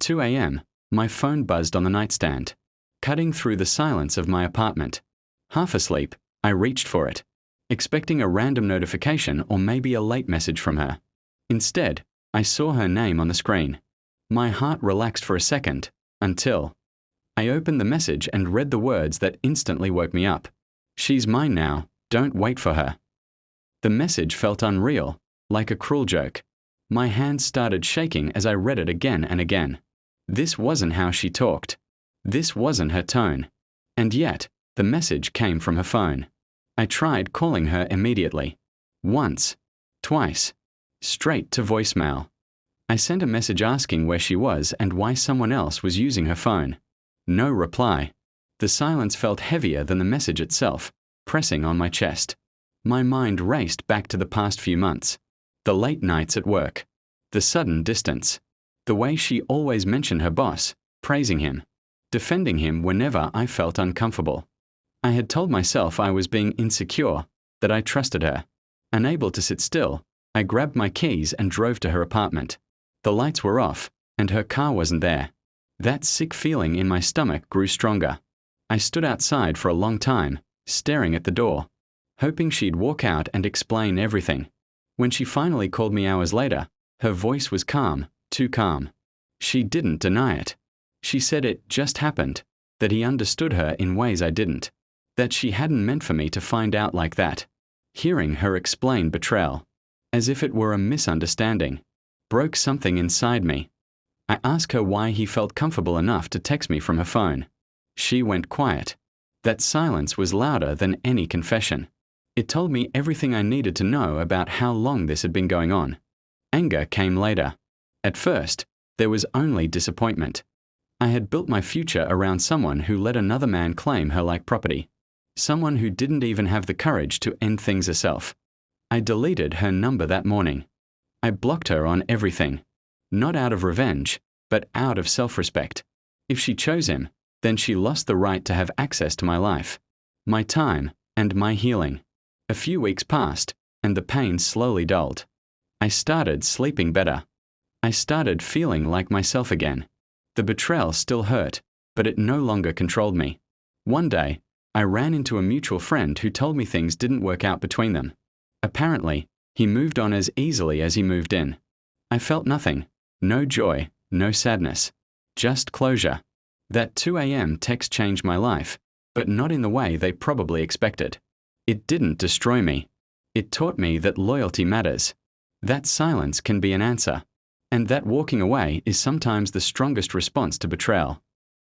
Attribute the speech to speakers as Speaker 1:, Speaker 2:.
Speaker 1: 2 a.m., my phone buzzed on the nightstand, cutting through the silence of my apartment. Half asleep, I reached for it, expecting a random notification or maybe a late message from her. Instead, I saw her name on the screen. My heart relaxed for a second, until I opened the message and read the words that instantly woke me up. "She's mine now, don't wait for her." The message felt unreal, like a cruel joke. My hands started shaking as I read it again and again. This wasn't how she talked. This wasn't her tone. And yet, the message came from her phone. I tried calling her immediately. Once, twice, straight to voicemail. I sent a message asking where she was and why someone else was using her phone. No reply. The silence felt heavier than the message itself, pressing on my chest. My mind raced back to the past few months. The late nights at work. The sudden distance. The way she always mentioned her boss, praising him, defending him whenever I felt uncomfortable. I had told myself I was being insecure, that I trusted her. Unable to sit still, I grabbed my keys and drove to her apartment. The lights were off, and her car wasn't there. That sick feeling in my stomach grew stronger. I stood outside for a long time, staring at the door, hoping she'd walk out and explain everything. When she finally called me hours later, her voice was calm, too calm. She didn't deny it. She said it just happened, that he understood her in ways I didn't, that she hadn't meant for me to find out like that. Hearing her explain betrayal, as if it were a misunderstanding, broke something inside me. I asked her why he felt comfortable enough to text me from her phone. She went quiet. That silence was louder than any confession. It told me everything I needed to know about how long this had been going on. Anger came later. At first, there was only disappointment. I had built my future around someone who let another man claim her like property. Someone who didn't even have the courage to end things herself. I deleted her number that morning. I blocked her on everything. Not out of revenge, but out of self-respect. If she chose him, then she lost the right to have access to my life, my time, and my healing. A few weeks passed, and the pain slowly dulled. I started sleeping better. I started feeling like myself again. The betrayal still hurt, but it no longer controlled me. One day, I ran into a mutual friend who told me things didn't work out between them. Apparently, he moved on as easily as he moved in. I felt nothing. No joy, no sadness. Just closure. That 2 a.m. text changed my life, but not in the way they probably expected. It didn't destroy me. It taught me that loyalty matters. That silence can be an answer. And that walking away is sometimes the strongest response to betrayal.